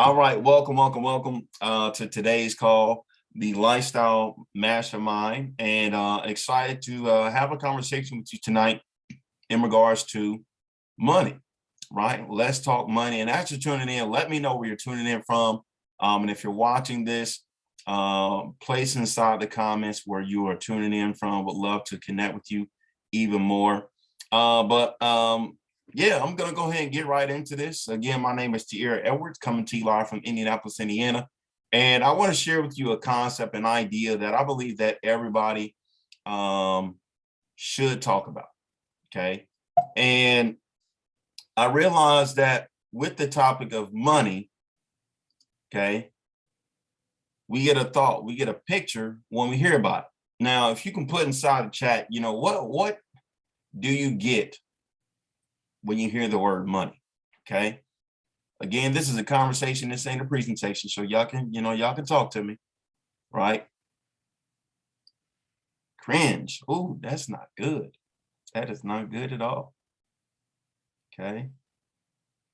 All right, welcome to today's call, the Lifestyle Mastermind, and excited to have a conversation with you tonight in regards to money, right? Let's talk money. And as you're tuning in, let me know where you're tuning in from. And if you're watching this, place inside the comments where you are tuning in from. Would love to connect with you even more. But yeah, I'm going to go ahead and get right into this. Again, my name is Tierra Edwards, coming to you live from Indianapolis, Indiana. And I want to share with you a concept, an idea that I believe that everybody should talk about, okay? And I realized that with the topic of money, okay, we get a thought, we get a picture when we hear about it. Now, if you can put inside the chat, you know, what do you get when you hear the word money? Okay. Again, this is a conversation. This ain't a presentation. So y'all can talk to me, right? Cringe. Ooh, that's not good. That is not good at all. Okay.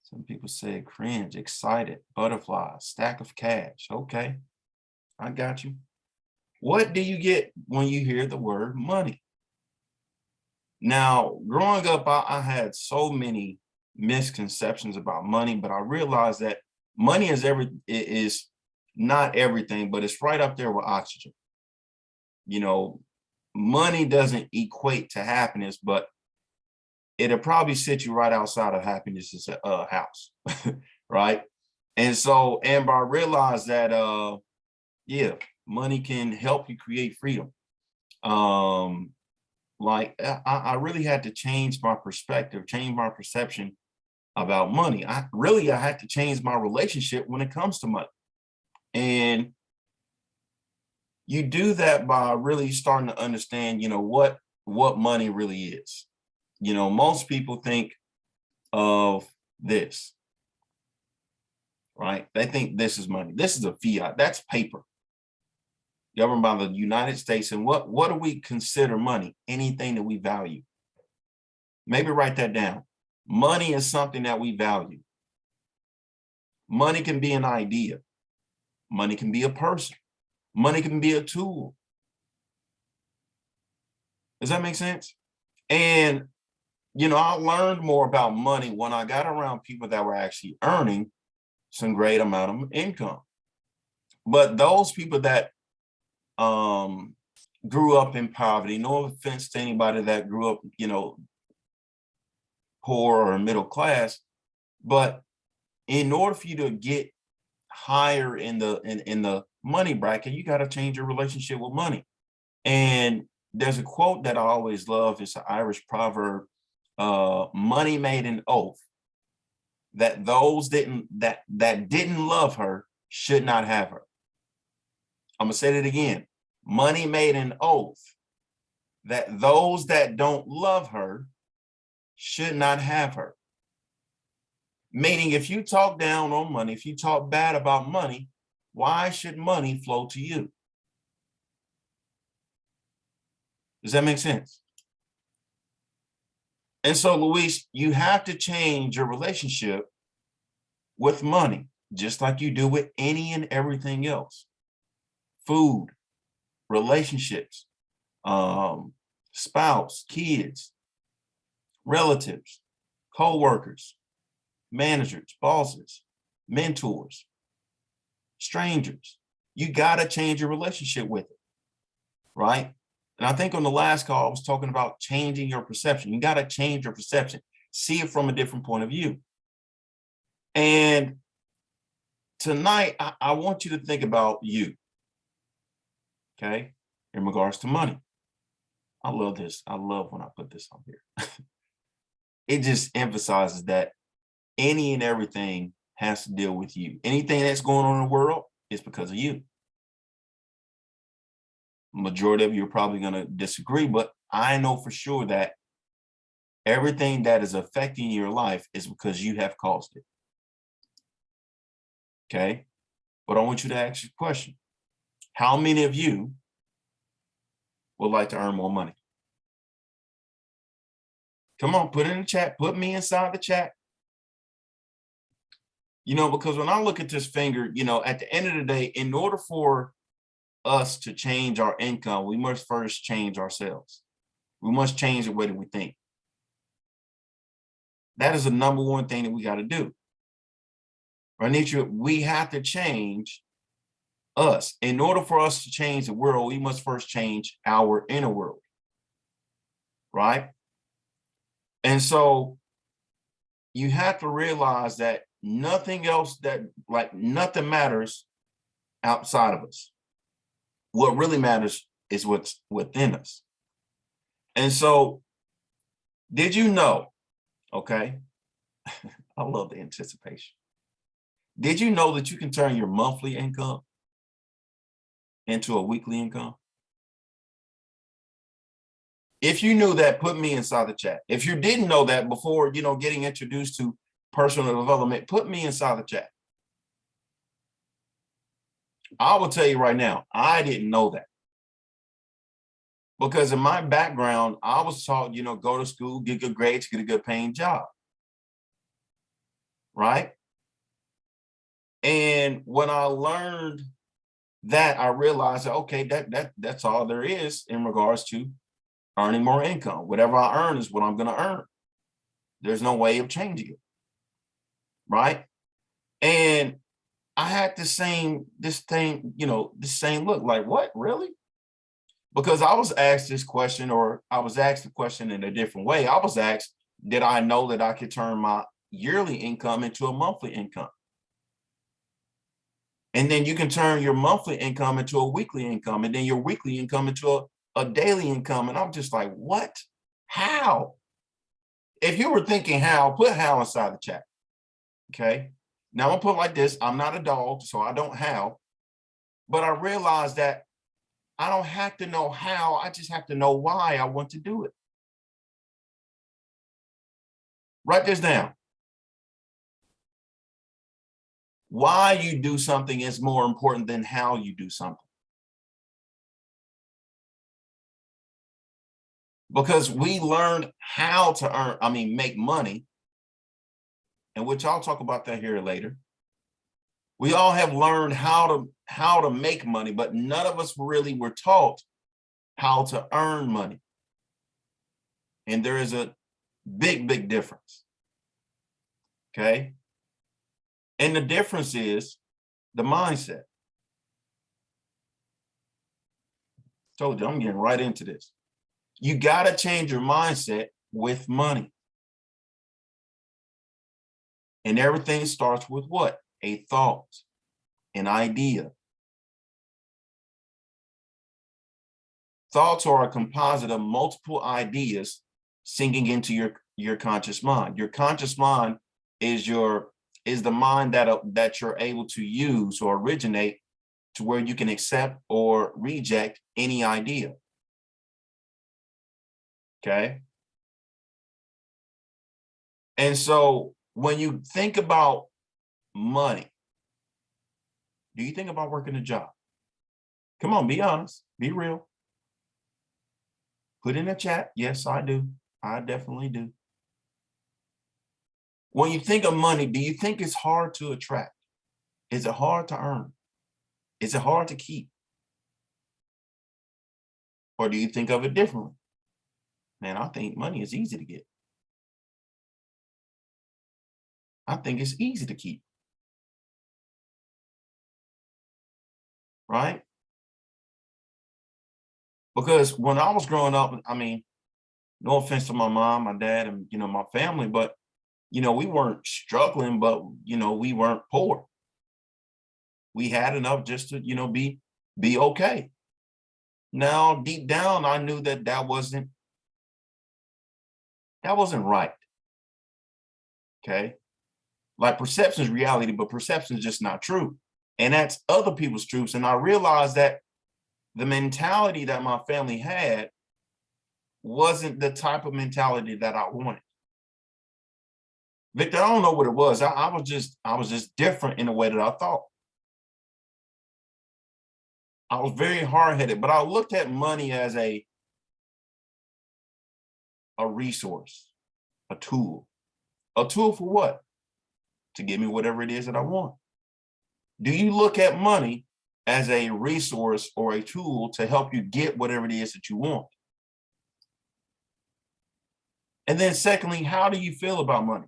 Some people say cringe, excited, butterfly, stack of cash. Okay. I got you. What do you get when you hear the word money? Now, growing up, I had so many misconceptions about money, but I realized that money is not everything, but it's right up there with oxygen. You know, money doesn't equate to happiness, but it'll probably sit you right outside of happiness as a house, right? And I realized that yeah, money can help you create freedom. Like I really had to change my perspective, change my perception about money. I had to change my relationship when it comes to money. And you do that by really starting to understand, you know, what money really is. You know, most people think of this, right? They think this is money. This is a fiat. That's paper governed by the United States. And what do we consider money? Anything that we value. Maybe write that down. Money is something that we value. Money can be an idea. Money can be a person. Money can be a tool. Does that make sense? And, you know, I learned more about money when I got around people that were actually earning some great amount of income. But those people that grew up in poverty, no offense to anybody that grew up, you know, poor or middle class, but in order for you to get higher in the money bracket, you got to change your relationship with money. And there's a quote that I always love. It's an Irish proverb: money made an oath that those that didn't love her should not have her. I'm gonna say it again. Money made an oath that those that don't love her should not have her. Meaning, if you talk down on money, if you talk bad about money, why should money flow to you? Does that make sense? And so, Luis, you have to change your relationship with money, just like you do with any and everything else. Food, relationships, spouse, kids, relatives, co-workers, managers, bosses, mentors, strangers. You got to change your relationship with it, right? And I think on the last call, I was talking about changing your perception. You got to change your perception, see it from a different point of view. And tonight, I want you to think about you, okay, in regards to money. I love this. I love when I put this on here. It just emphasizes that any and everything has to deal with you. Anything that's going on in the world is because of you. Majority of you are probably going to disagree, but I know for sure that everything that is affecting your life is because you have caused it. Okay? But I want you to ask your question. How many of you would like to earn more money? Come on, put it in the chat. Put me inside the chat. Because when I look at this finger, at the end of the day, in order for us to change our income, we must first change ourselves. We must change the way that we think. That is the number one thing that we got to do. Ranitra, we have to change us. In order for us to change the world, we must first change our inner world, right? And so you have to realize that nothing else nothing matters outside of us. What really matters is what's within us. And so, did you know, okay, I love the anticipation. Did you know that you can turn your monthly income into a weekly income? If you knew that, put me inside the chat. If you didn't know that before, getting introduced to personal development, put me inside the chat. I will tell you right now, I didn't know that. Because in my background, I was taught, go to school, get good grades, get a good paying job. Right? And when I learned that, I realized that, okay, that's all there is in regards to earning more income. Whatever I earn is what I'm going to earn. There's no way of changing it. Right? And I had this same look like, what, really? Because I was asked this question, or I was asked the question in a different way. I was asked, did I know that I could turn my yearly income into a monthly income? And then you can turn your monthly income into a weekly income, and then your weekly income into a daily income. And I'm just like, what? How? If you were thinking how, put how inside the chat. Okay. Now I'm gonna put it like this. I'm not a dog, so I don't how, but I realized that I don't have to know how, I just have to know why I want to do it. Write this down. Why you do something is more important than how you do something. Because we learned how to make money, and which I'll talk about that here later. We all have learned how to make money, but none of us really were taught how to earn money. And there is a big, big difference. Okay. And the difference is the mindset. Told you, I'm getting right into this. You got to change your mindset with money. And everything starts with what? A thought, an idea. Thoughts are a composite of multiple ideas sinking into your conscious mind. Your conscious mind is the mind that you're able to use or originate to where you can accept or reject any idea. Okay. And so when you think about money, do you think about working a job? Come on, be honest, be real. Put in the chat. Yes, I do. I definitely do. When you think of money, do you think it's hard to attract? Is it hard to earn? Is it hard to keep? Or do you think of it differently? Man, I think money is easy to get. I think it's easy to keep. Right? Because when I was growing up, no offense to my mom, my dad, and my family, but we weren't struggling, but we weren't poor. We had enough just to be okay. Now deep down, I knew that wasn't right. Okay. Like perception is reality, but perception is just not true. And that's other people's truths. And I realized that the mentality that my family had wasn't the type of mentality that I wanted. Victor, I don't know what it was. I was just different in the way that I thought. I was very hard-headed, but I looked at money as a resource, a tool. A tool for what? to give me whatever it is that I want? Do you look at money as a resource or a tool to help you get whatever it is that you want? And then secondly, how do you feel about money?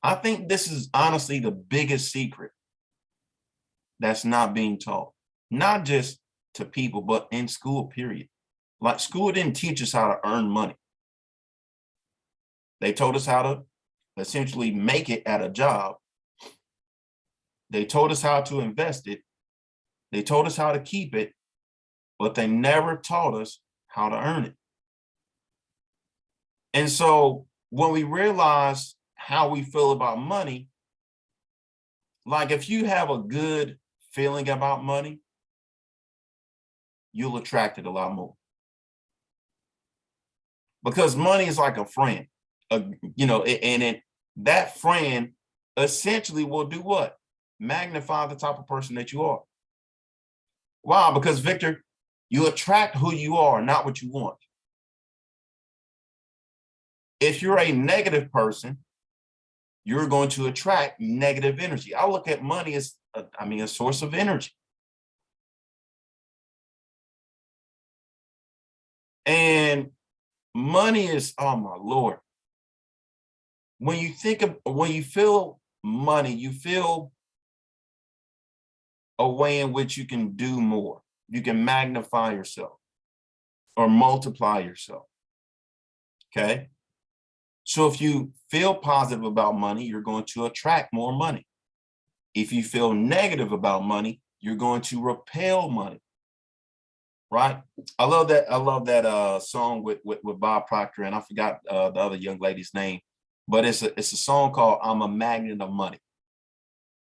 I think this is honestly the biggest secret that's not being taught, not just to people, but in school, period. Like, school didn't teach us how to earn money. They told us how to essentially make it at a job. They told us how to invest it. They told us how to keep it, but they never taught us how to earn it. And so when we realize how we feel about money, like if you have a good feeling about money, you'll attract it a lot more. Because money is like a friend, that friend essentially will do what? Magnify the type of person that you are. Why? Because Victor, you attract who you are, not what you want. If you're a negative person, you're going to attract negative energy. I look at money as, a source of energy. And money is, oh my Lord. When you feel money, you feel a way in which you can do more. You can magnify yourself or multiply yourself. Okay. So if you feel positive about money, you're going to attract more money. If you feel negative about money, you're going to repel money. Right? I love that song with Bob Proctor, and I forgot the other young lady's name, but it's a song called "I'm a Magnet of Money."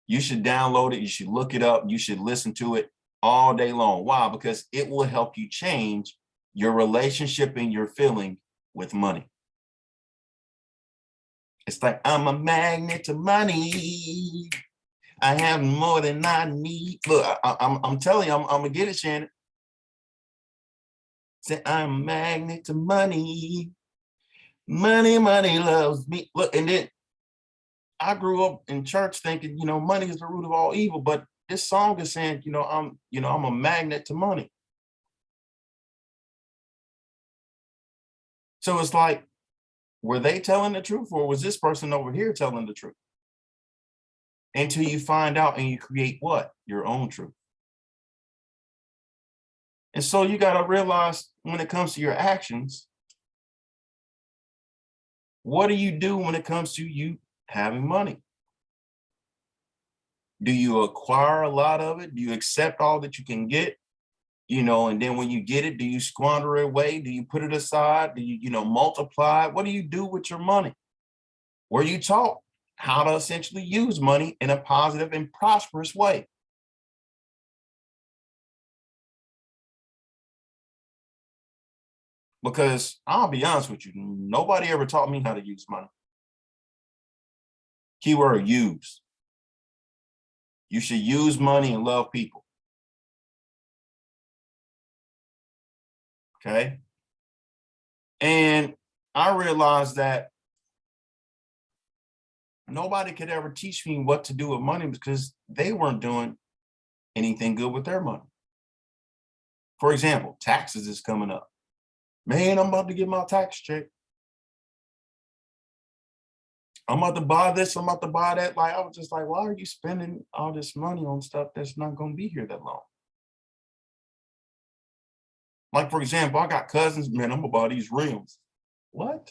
You should download it. You should look it up. You should listen to it all day long. Why? Because it will help you change your relationship and your feeling with money. It's like, I'm a magnet to money. I have more than I need. Look, I'm telling you, I'm gonna get it, Shannon. Say, I'm a magnet to money. Money loves me. Look, and then I grew up in church thinking, money is the root of all evil. But this song is saying, I'm a magnet to money. So it's like, were they telling the truth, or was this person over here telling the truth? Until you find out and you create what? Your own truth. And so you got to realize, when it comes to your actions, what do you do when it comes to you having money? Do you acquire a lot of it? Do you accept all that you can get? And then when you get it, do you squander it away? Do you put it aside? Do you, multiply? What do you do with your money? Were you taught how to essentially use money in a positive and prosperous way? Because I'll be honest with you, nobody ever taught me how to use money. Keyword: use. You should use money and love people. Okay. And I realized that nobody could ever teach me what to do with money because they weren't doing anything good with their money. For example, taxes is coming up. Man, I'm about to get my tax check. I'm about to buy this, I'm about to buy that. Like, I was just like, why are you spending all this money on stuff that's not going to be here that long? Like, for example, I got cousins, man, I'm going to buy these rims. What?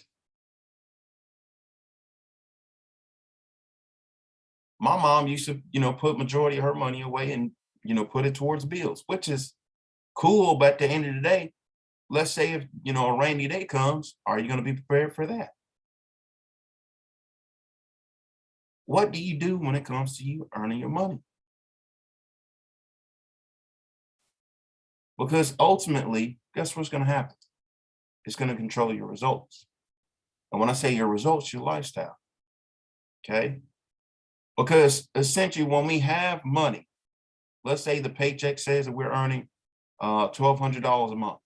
My mom used to, put majority of her money away and, put it towards bills, which is cool. But at the end of the day, let's say if, a rainy day comes, are you going to be prepared for that? What do you do when it comes to you earning your money? Because ultimately, guess what's going to happen? It's going to control your results. And when I say your results, your lifestyle. Okay? Because essentially, when we have money, let's say the paycheck says that we're earning $1,200 a month,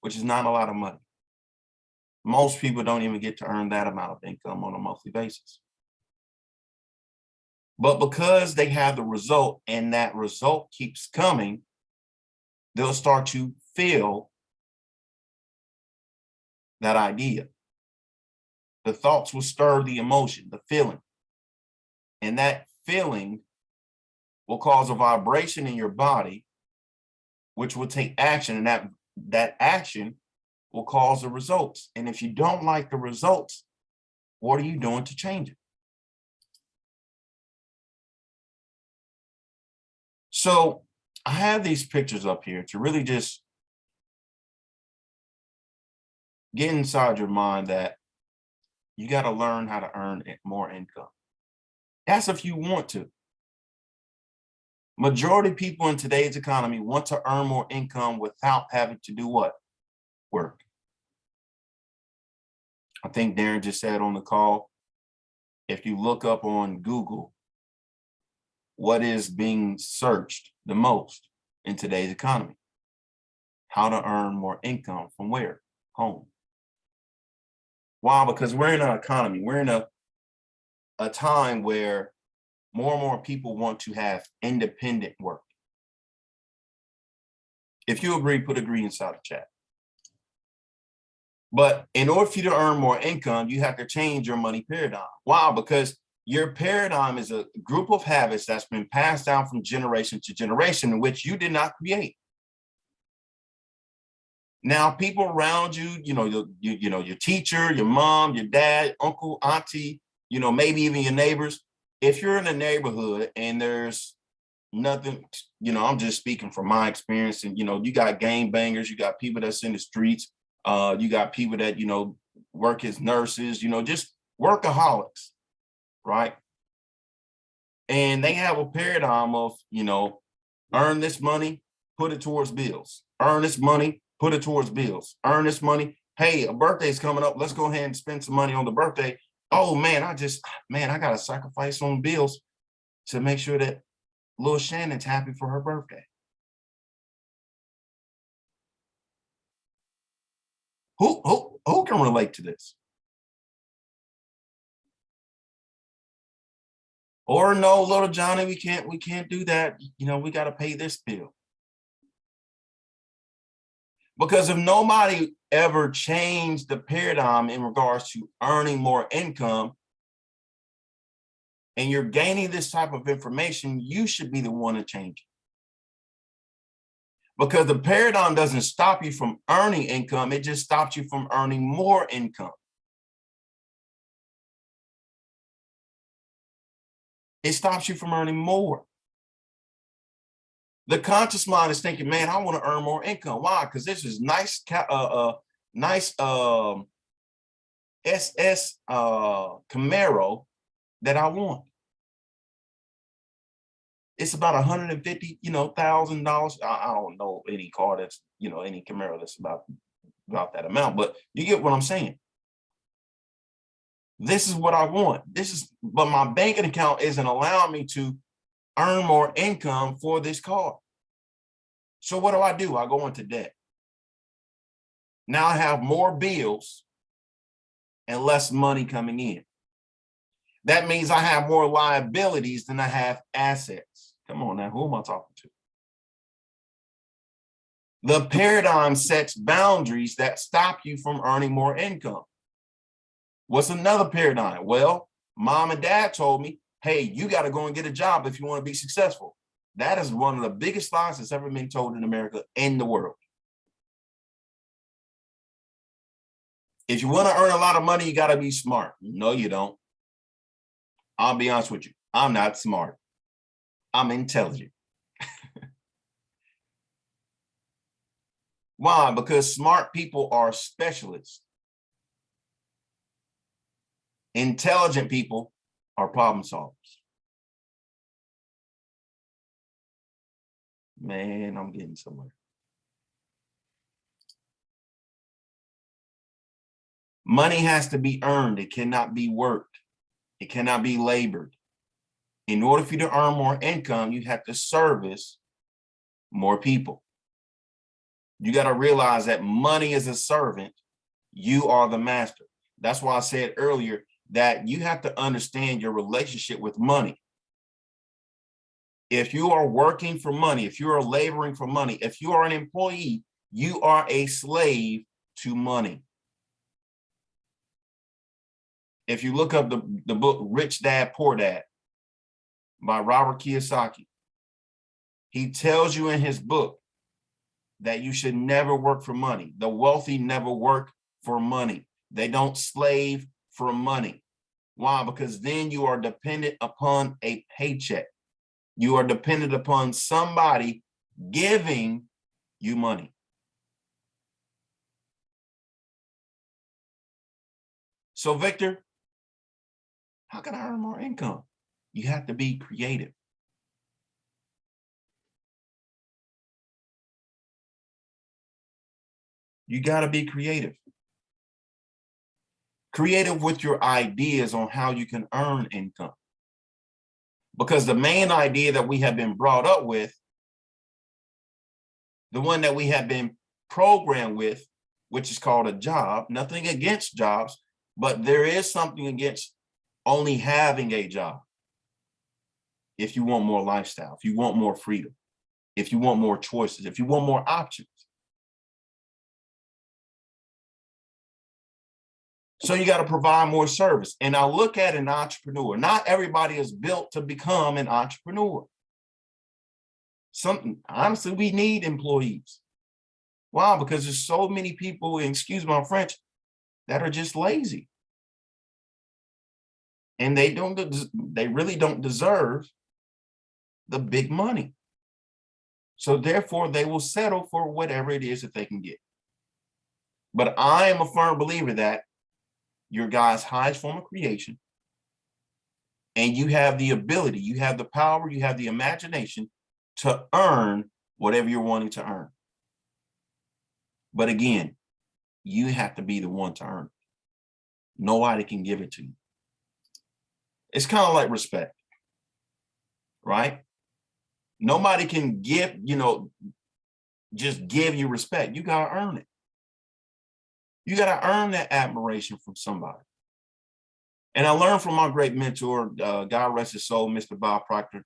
which is not a lot of money. Most people don't even get to earn that amount of income on a monthly basis. But because they have the result and that result keeps coming, they'll start to feel that idea. The thoughts will stir the emotion, the feeling. And that feeling will cause a vibration in your body, which will take action. And that action will cause the results. And if you don't like the results, what are you doing to change it? So I have these pictures up here to really just get inside your mind that you got to learn how to earn more income. That's if you want to. Majority of people in today's economy want to earn more income without having to do what? Work. I think Darren just said on the call, if you look up on Google, what is being searched the most in today's economy? How to earn more income from where? Home. Why? Because we're in an economy, we're in a time where more and more people want to have independent work. If you agree, put agree inside the chat. But in order for you to earn more income, you have to change your money paradigm. Why? Because your paradigm is a group of habits that's been passed down from generation to generation, in which you did not create. Now, people around you, your teacher, your mom, your dad, uncle, auntie, maybe even your neighbors. If you're in a neighborhood and there's nothing, I'm just speaking from my experience, and you got gangbangers, you got people that's in the streets, you got people that work as nurses, just workaholics, right? And they have a paradigm of earn this money, put it towards bills. Earn this money, put it towards bills. Earn this money. Hey, a birthday's coming up. Let's go ahead and spend some money on the birthday. Oh man, I got to sacrifice on bills to make sure that little Shannon's happy for her birthday. Who can relate to this? Or no, little Johnny, we can't do that. We got to pay this bill. Because if nobody ever changed the paradigm in regards to earning more income, and you're gaining this type of information, you should be the one to change it. Because the paradigm doesn't stop you from earning income, it just stops you from earning more income. It stops you from earning more. The conscious mind is thinking, man, I want to earn more income. Why? Because this is nice SS Camaro that I want. It's about $150,000. I don't know any car that's any Camaro that's about that amount, but you get what I'm saying. This is what I want. But my banking account isn't allowing me to earn more income for this car. So what do? I go into debt. Now I have more bills and less money coming in. That means I have more liabilities than I have assets. Come on now, who am I talking to? The paradigm sets boundaries that stop you from earning more income. What's another paradigm? Well, mom and dad told me, hey, you got to go and get a job if you want to be successful. That is one of the biggest lies that's ever been told in America and the world. If you want to earn a lot of money, you got to be smart. No, you don't. I'll be honest with you. I'm not smart. I'm intelligent. Why? Because smart people are specialists. Intelligent people are problem solvers. Man, I'm getting somewhere. Money has to be earned. It cannot be worked. It cannot be labored. In order for you to earn more income, you have to service more people. You got to realize that money is a servant. You are the master. That's why I said earlier that you have to understand your relationship with money. If you are working for money, if you are laboring for money, if you are an employee, you are a slave to money. If you look up the book Rich Dad, Poor Dad by Robert Kiyosaki, he tells you in his book that you should never work for money. The wealthy never work for money. They don't slave for money. Why? Because then you are dependent upon a paycheck. You are dependent upon somebody giving you money. So, Victor, how can I earn more income? You have to be creative. You got to be creative. Creative with your ideas on how you can earn income. Because the main idea that we have been brought up with, the one that we have been programmed with, which is called a job, nothing against jobs, but there is something against only having a job. If you want more lifestyle, if you want more freedom, if you want more choices, if you want more options. So you got to provide more service. And I look at an entrepreneur. Not everybody is built to become an entrepreneur. Honestly, we need employees. Why? Because there's so many people, and excuse my French, that are just lazy. And they really don't deserve the big money. So therefore, they will settle for whatever it is that they can get. But I am a firm believer that you're God's highest form of creation, and you have the ability, you have the power, you have the imagination to earn whatever you're wanting to earn. But again, you have to be the one to earn it. Nobody can give it to you. It's kind of like respect, right? Nobody can give, just give you respect. You got to earn it. You got to earn that admiration from somebody. And I learned from my great mentor, God rest his soul, Mr. Bob Proctor,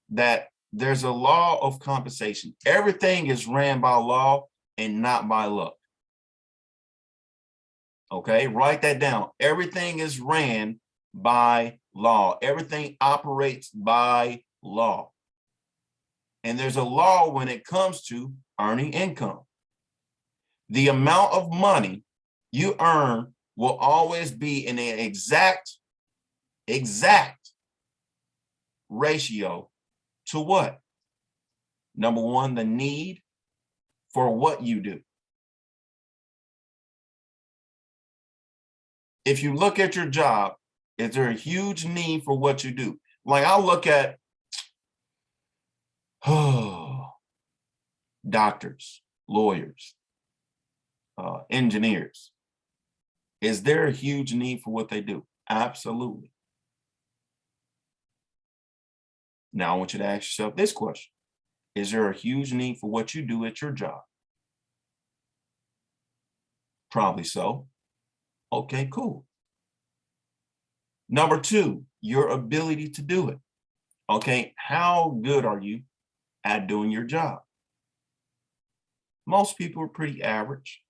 that there's a law of compensation. Everything is ran by law and not by luck. Okay, write that down. Everything is ran by law. Everything operates by law. And there's a law when it comes to earning income. The amount of money you earn will always be in an exact ratio to what? Number one, the need for what you do. If you look at your job, is there a huge need for what you do? Like I look at doctors, lawyers, engineers. Is there a huge need for what they do? Absolutely. Now I want you to ask yourself this question. Is there a huge need for what you do at your job? Probably so. Okay, cool. Number two, your ability to do it. Okay, how good are you at doing your job? Most people are pretty average.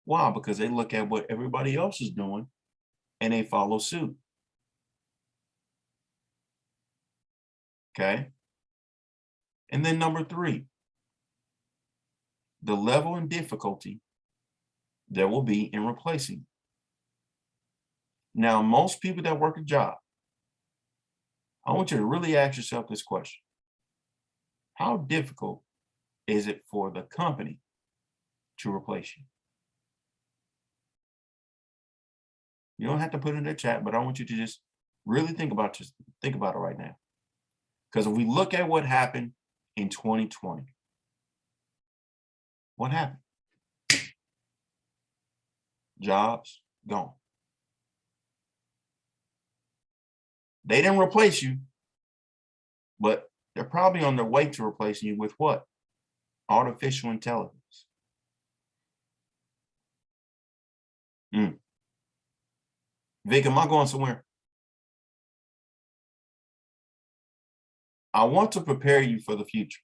Why? Because they look at what everybody else is doing and they follow suit. Okay. And then number three, the level and difficulty there will be in replacing. Now, most people that work a job, I want you to really ask yourself this question. How difficult is it for the company to replace you? You don't have to put it in the chat, but I want you to just really think about it right now. Because if we look at what happened in 2020, what happened? Jobs gone. They didn't replace you, but they're probably on their way to replacing you with what? Artificial intelligence. Vic, am I going somewhere? I want to prepare you for the future.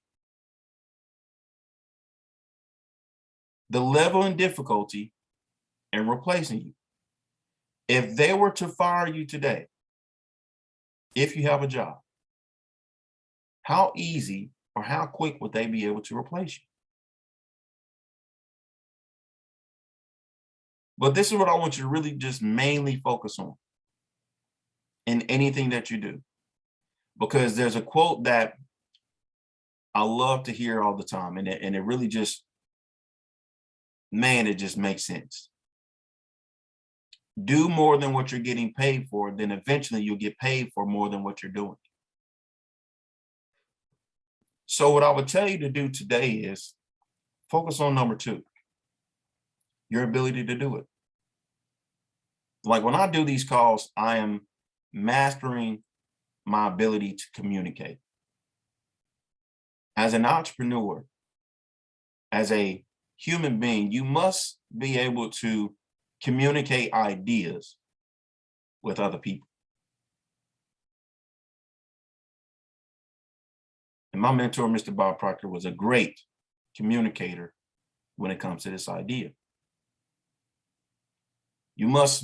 The level and difficulty in replacing you. If they were to fire you today, if you have a job, how easy or how quick would they be able to replace you? But this is what I want you to really just mainly focus on in anything that you do. Because there's a quote that I love to hear all the time, and it really just, man, it just makes sense. Do more than what you're getting paid for, then eventually you'll get paid for more than what you're doing. So what I would tell you to do today is focus on number 2, your ability to do it. Like when I do these calls, I am mastering my ability to communicate. As an entrepreneur, as a human being, you must be able to communicate ideas with other people. And my mentor, Mr. Bob Proctor, was a great communicator when it comes to this idea. You must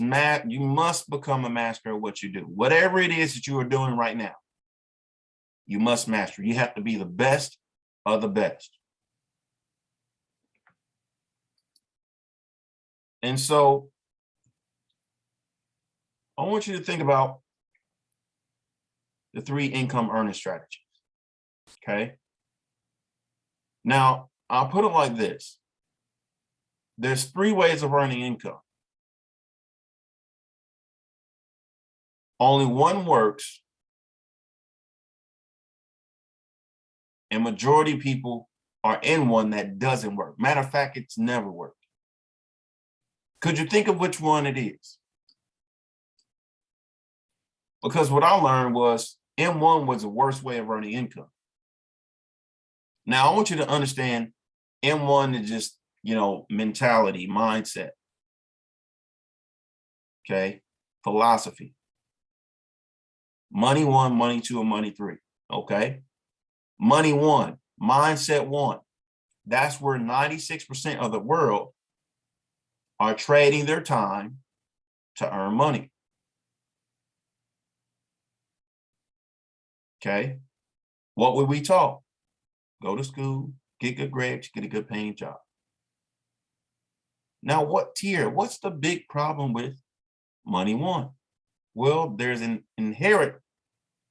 become a master of what you do. Whatever it is that you are doing right now, you must master. You have to be the best of the best. And so I want you to think about the 3 income earning strategies. Okay. Now, I'll put it like this. There's 3 ways of earning income. Only one works, and majority of people are in one that doesn't work. Matter of fact, it's never worked. Could you think of which one it is? Because what I learned was M1 was the worst way of earning income. Now, I want you to understand M1 is just, mentality, mindset, okay, philosophy. Money 1, money 2, and money 3, okay? Money 1, mindset 1. That's where 96% of the world are trading their time to earn money. Okay. What were we taught? Go to school, get good grades, get a good paying job. Now, what's the big problem with money 1? Well, there's an inherent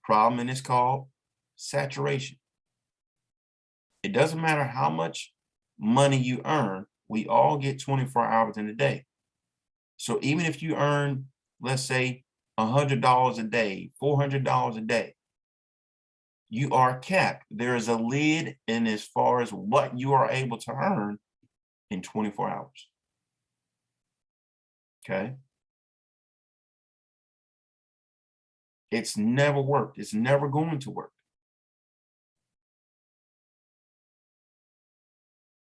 problem, and it's called saturation. It doesn't matter how much money you earn, we all get 24 hours in a day. So even if you earn, let's say, $100 a day, $400 a day, you are capped. There is a lid in as far as what you are able to earn in 24 hours. Okay. It's never worked. It's never going to work.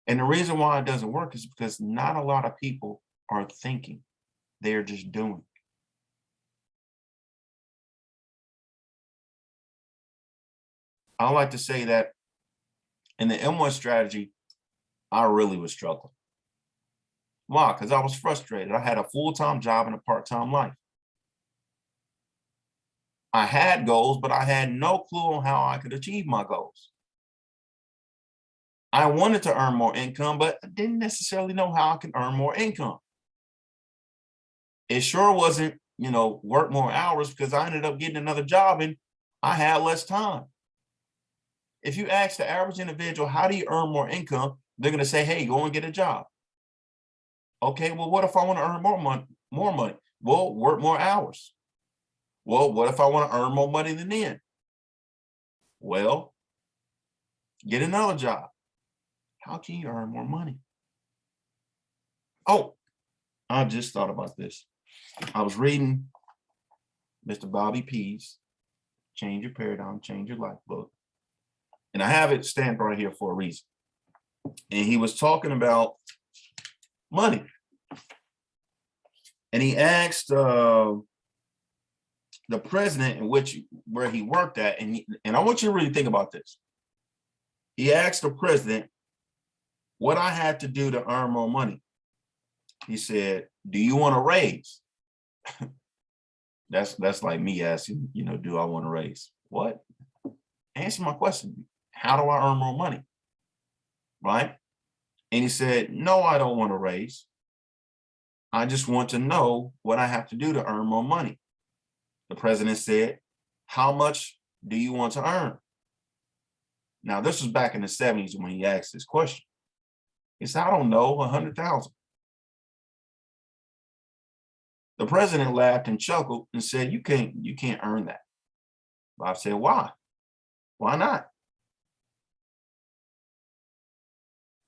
And the reason why it doesn't work is because not a lot of people are thinking. They're just doing. I like to say that in the M1 strategy, I really was struggling. Why? Because I was frustrated. I had a full-time job and a part-time life. I had goals, but I had no clue on how I could achieve my goals. I wanted to earn more income, but I didn't necessarily know how I could earn more income. It sure wasn't, work more hours, because I ended up getting another job and I had less time. If you ask the average individual, how do you earn more income? They're going to say, hey, go and get a job. Okay, well, what if I want to earn more money? Well, work more hours. Well, what if I want to earn more money than then? Well, get another job. How can you earn more money? Oh, I just thought about this. I was reading Mr. Bobby P's Change Your Paradigm, Change Your Life book. And I have it stamped right here for a reason. And he was talking about money. And he asked the president where he worked at, and I want you to really think about this. He asked the president what I had to do to earn more money. He said, "Do you want a raise?" That's like me asking, do I want a raise? What? Answer my question. How do I earn more money? Right? And he said, "No, I don't want a raise. I just want to know what I have to do to earn more money." The president said, "How much do you want to earn?" Now, this was back in the 70s when he asked this question. He said, "I don't know, 100,000. The president laughed and chuckled and said, you can't earn that." Bob said, "Why? Why not?"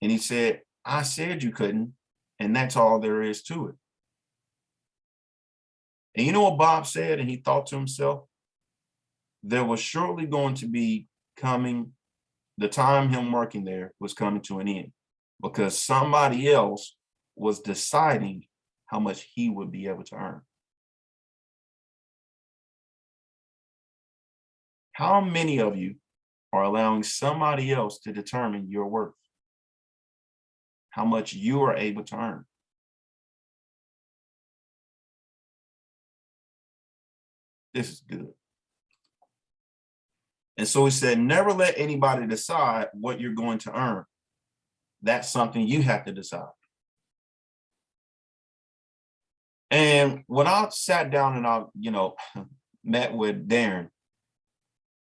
And he said, "I said you couldn't, and that's all there is to it." And you know what Bob said? And he thought to himself, there was surely going to be the time him working there was coming to an end, because somebody else was deciding how much he would be able to earn. How many of you are allowing somebody else to determine your worth? How much you are able to earn? This is good. And so he said, never let anybody decide what you're going to earn. That's something you have to decide. And when I sat down and I, met with Darren,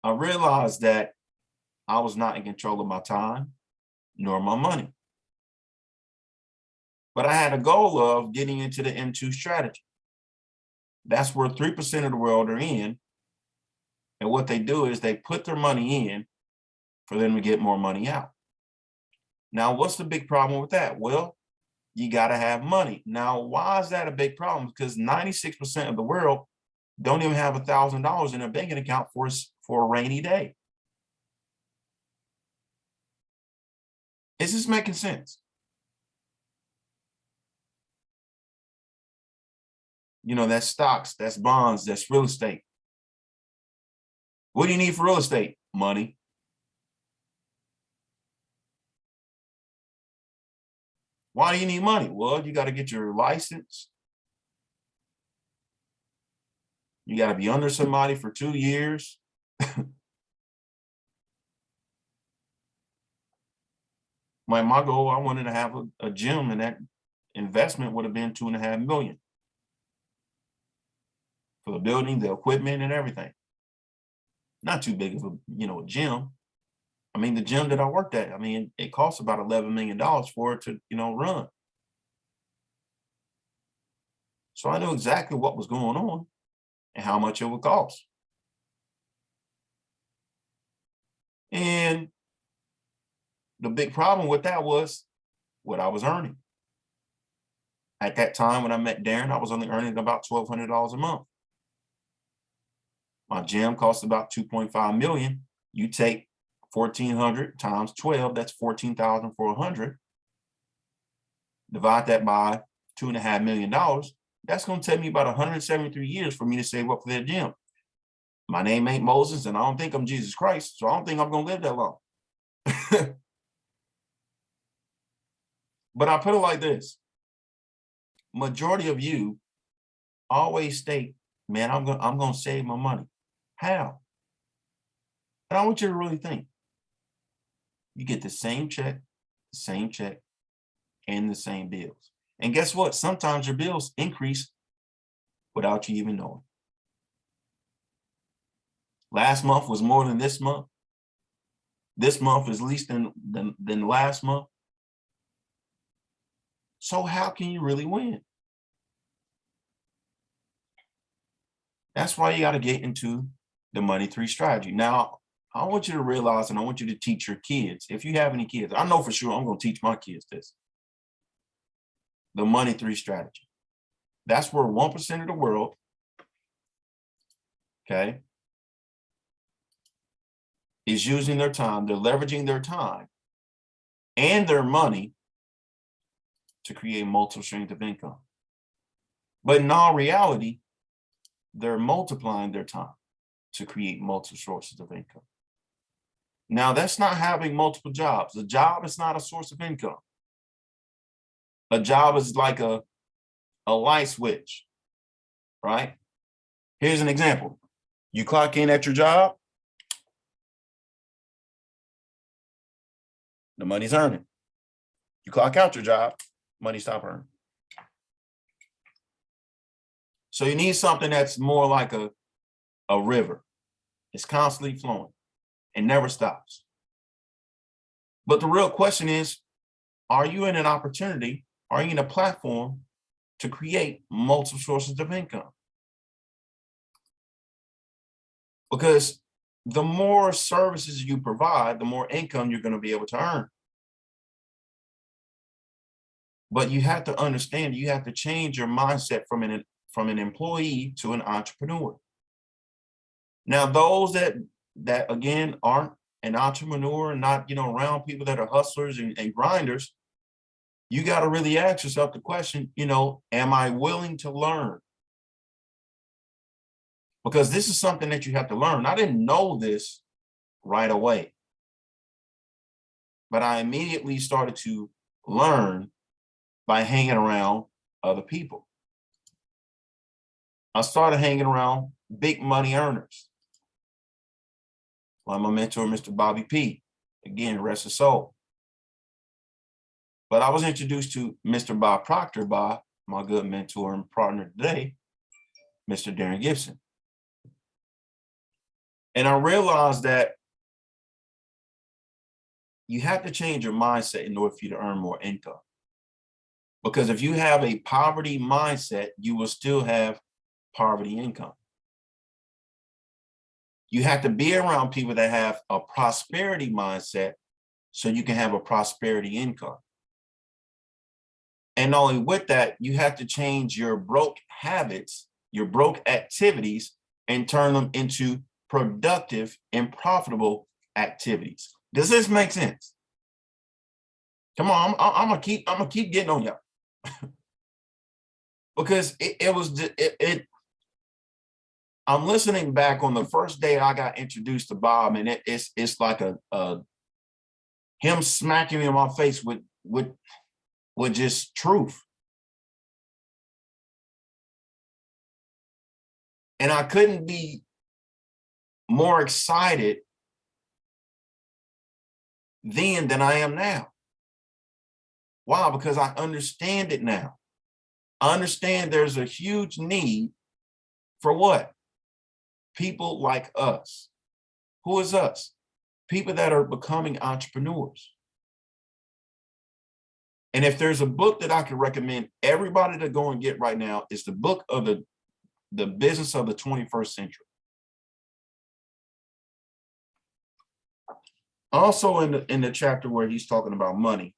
I realized that I was not in control of my time nor my money. But I had a goal of getting into the M2 strategy. That's where 3% of the world are in. And what they do is they put their money in for them to get more money out. Now, what's the big problem with that? Well, you got to have money. Now, why is that a big problem? Because 96% of the world don't even have $1,000 in their banking account for a rainy day. Is this making sense? That's stocks, that's bonds, that's real estate. What do you need for real estate? Money. Why do you need money? Well, you got to get your license. You got to be under somebody for 2 years. My goal, I wanted to have a gym, and that investment would have been $2.5 million for the building, the equipment, and everything. Not too big of a gym. I mean, the gym that I worked at, it costs about $11 million for it to, run. So I knew exactly what was going on and how much it would cost. And the big problem with that was what I was earning. At that time when I met Darren, I was only earning about $1,200 a month. My gym cost about 2.5 million. You take 1,400 times 12, that's 14,400. Divide that by $2.5 million. That's going to take me about 173 years for me to save up for that gym. My name ain't Moses, and I don't think I'm Jesus Christ, so I don't think I'm going to live that long. But I put it like this. Majority of you always state, man, I'm going to save my money. How? And I want you to really think. You get the same check, and the same bills. And guess what? Sometimes your bills increase without you even knowing. Last month was more than this month. This month is least than last month. So how can you really win? That's why you got to get into the Money 3 strategy. Now, I want you to realize, and I want you to teach your kids, if you have any kids, I know for sure I'm going to teach my kids this. The Money 3 strategy. That's where 1% of the world, okay, is using their time, they're leveraging their time and their money to create multiple streams of income. But in all reality, they're multiplying their time to create multiple sources of income. Now, that's not having multiple jobs. A job is not a source of income. A job is like a light switch, right? Here's an example. You clock in at your job, the money's earning. You clock out your job, money stop earning. So you need something that's more like a river. It's constantly flowing and never stops. But the real question is, are you in an opportunity? Are you in a platform to create multiple sources of income? Because the more services you provide, the more income you're going to be able to earn. But you have to understand, you have to change your mindset from an employee to an entrepreneur. Now, those that again aren't an entrepreneur and not, around people that are hustlers and grinders, you got to really ask yourself the question, am I willing to learn? Because this is something that you have to learn. I didn't know this right away, but I immediately started to learn by hanging around other people. I started hanging around big money earners. Like my mentor, Mr. Bobby P. Again, rest his soul. But I was introduced to Mr. Bob Proctor by my good mentor and partner today, Mr. Darren Gibson. And I realized that you have to change your mindset in order for you to earn more income. Because if you have a poverty mindset, you will still have poverty income. You have to be around people that have a prosperity mindset so you can have a prosperity income. And not only with that, you have to change your broke habits, your broke activities, and turn them into productive and profitable activities. Does this make sense? Come on, I'm gonna keep getting on y'all. Because I'm listening back on the first day I got introduced to Bob, and it's like him smacking me in my face with just truth. And I couldn't be more excited then than I am now. Why? Because I understand it now. I understand there's a huge need for what? People like us. Who is us? People that are becoming entrepreneurs. And if there's a book that I can recommend everybody to go and get right now, it's the book of the business of the 21st century. Also in the chapter where he's talking about money,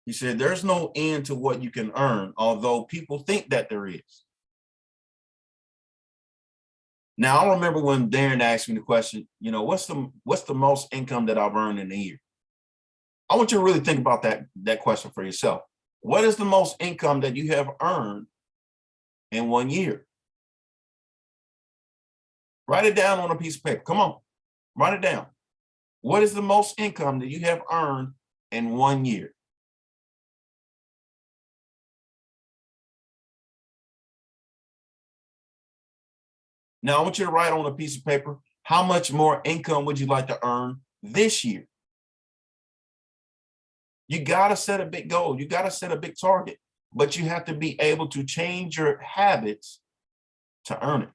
he said, there's no end to what you can earn, although people think that there is. Now, I remember when Darren asked me the question, what's the most income that I've earned in a year? I want you to really think about that question for yourself. What is the most income that you have earned in 1 year? Write it down on a piece of paper. Come on, write it down. What is the most income that you have earned in 1 year? Now, I want you to write on a piece of paper, how much more income would you like to earn this year? You got to set a big goal. You got to set a big target, but you have to be able to change your habits to earn it.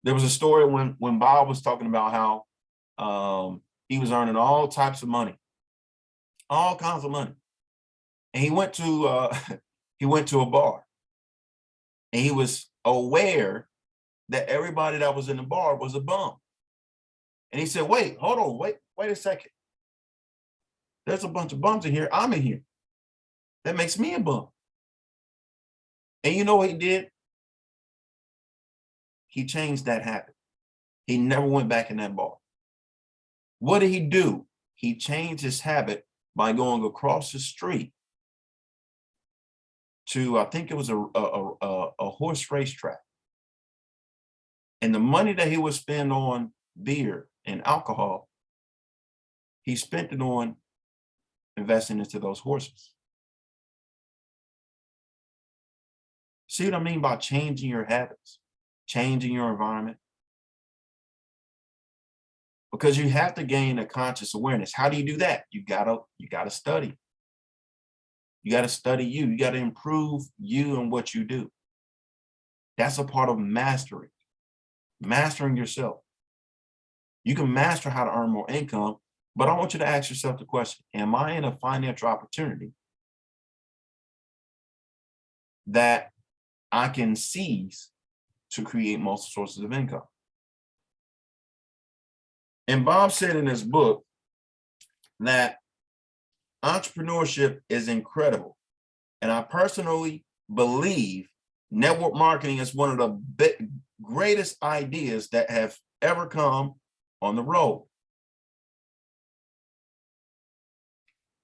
There was a story when Bob was talking about how he was earning all types of money, all kinds of money. And he went to a bar, and he was aware that everybody that was in the bar was a bum. And he said, wait, hold on, wait a second. There's a bunch of bums in here. I'm in here. That makes me a bum. And you know what he did? He changed that habit. He never went back in that bar. What did he do? He changed his habit by going across the street to, I think it was a horse racetrack. And the money that he would spend on beer and alcohol, he spent it on investing into those horses. See what I mean by changing your habits, changing your environment? Because you have to gain a conscious awareness. How do you do that? You gotta study. You gotta study you. You gotta improve you and what you do. That's a part of mastering yourself. You can master how to earn more income, but I want you to ask yourself the question, am I in a financial opportunity that I can seize to create multiple sources of income? And Bob said in his book that entrepreneurship is incredible. And I personally believe network marketing is one of the greatest ideas that have ever come on the road.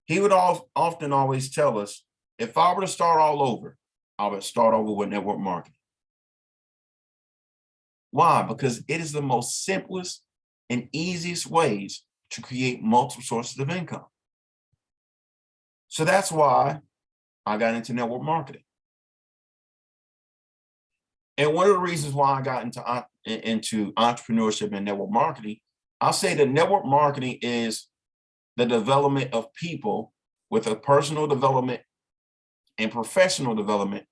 He would often always tell us, if I were to start all over, I would start over with network marketing. Why? Because it is the most simplest and easiest ways to create multiple sources of income. So that's why I got into network marketing. And one of the reasons why I got into entrepreneurship and network marketing, I'll say that network marketing is the development of people with a personal development and professional development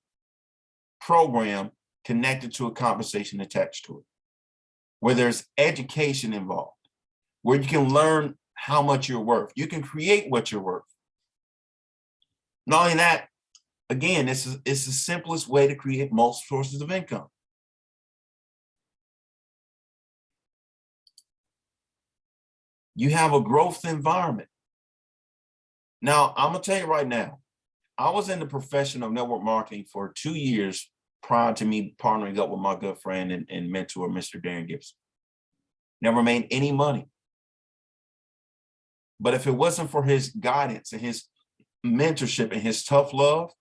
program connected to a compensation attached to it, where there's education involved, where you can learn how much you're worth. You can create what you're worth. Not only that, again, it's the simplest way to create multiple sources of income. You have a growth environment. Now, I'm gonna tell you right now, I was in the profession of network marketing for 2 years prior to me partnering up with my good friend and mentor, Mr. Darren Gibson. Never made any money. But if it wasn't for his guidance and his mentorship and his tough love,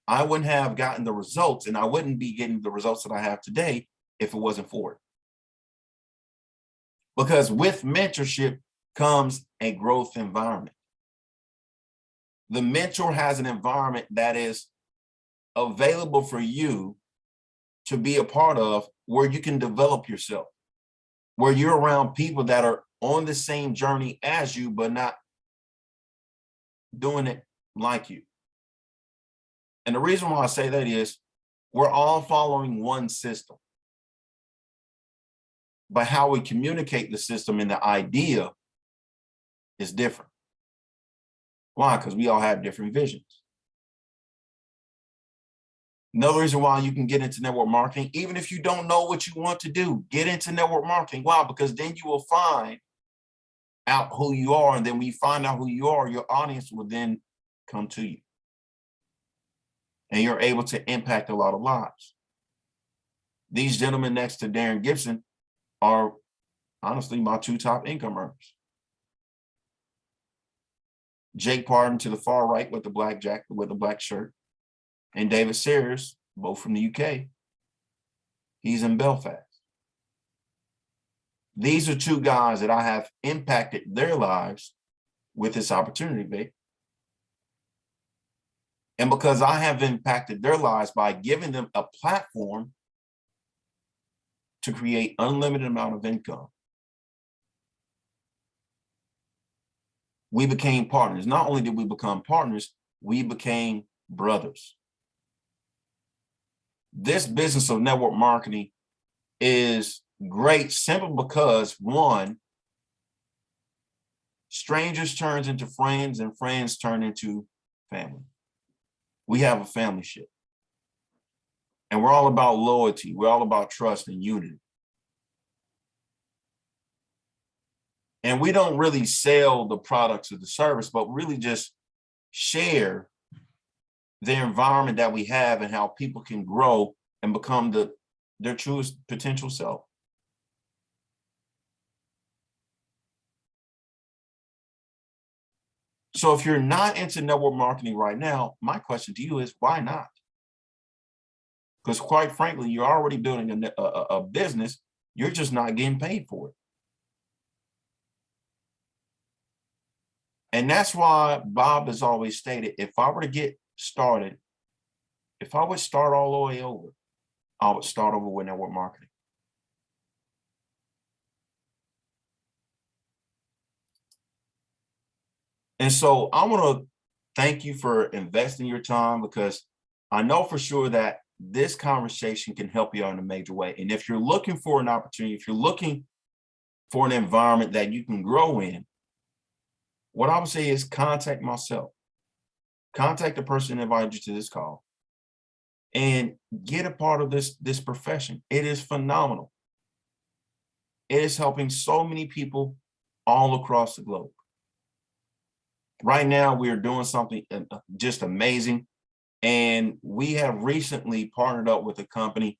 I wouldn't have gotten the results, and I wouldn't be getting the results that I have today if it wasn't for it. Because with mentorship comes a growth environment. The mentor has an environment that is available for you to be a part of, where you can develop yourself, where you're around people that are on the same journey as you, but not doing it like you. And the reason why I say that is we're all following one system, but how we communicate the system and the idea is different. Why? Because we all have different visions. Another reason why you can get into network marketing, even if you don't know what you want to do, get into network marketing. Why? Because then you will find out who you are. And then when you find out who you are, your audience will then come to you. And you're able to impact a lot of lives. These gentlemen next to Darren Gibson are honestly my 2 top income earners. Jake Parton to the far right with the black jacket, with the black shirt, and David Sears, both from the UK. He's in Belfast. These are 2 guys that I have impacted their lives with this opportunity, babe. And because I have impacted their lives by giving them a platform to create unlimited amount of income, we became partners. Not only did we become partners, we became brothers. This business of network marketing is great simply because, one, strangers turns into friends and friends turn into family. We have a family ship. And we're all about loyalty. We're all about trust and unity. And we don't really sell the products or the service, but really just share the environment that we have and how people can grow and become their truest potential self. So if you're not into network marketing right now, my question to you is why not? Because quite frankly, you're already building a business. You're just not getting paid for it. And that's why Bob has always stated, if I were to get started, if I would start all the way over, I would start over with network marketing. And so I want to thank you for investing your time, because I know for sure that this conversation can help you out in a major way. And if you're looking for an opportunity, if you're looking for an environment that you can grow in, what I would say is contact myself, contact the person that invited you to this call, and get a part of this profession. It is phenomenal. It is helping so many people all across the globe. Right now, we are doing something just amazing. And we have recently partnered up with a company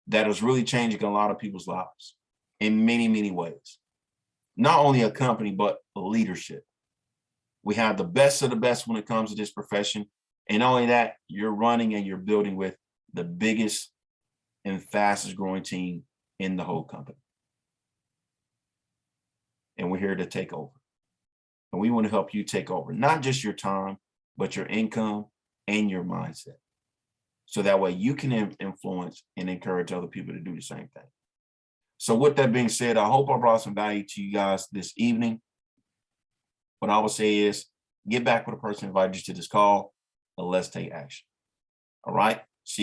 that is really changing a lot of people's lives in many, many ways. Not only a company, but leadership. We have the best of the best when it comes to this profession. And not only that, you're running and you're building with the biggest and fastest growing team in the whole company. And we're here to take over. And we want to help you take over, not just your time, but your income and your mindset. So that way you can influence and encourage other people to do the same thing. So with that being said, I hope I brought some value to you guys this evening. What I would say is get back with the person who invited you to this call and let's take action. All right.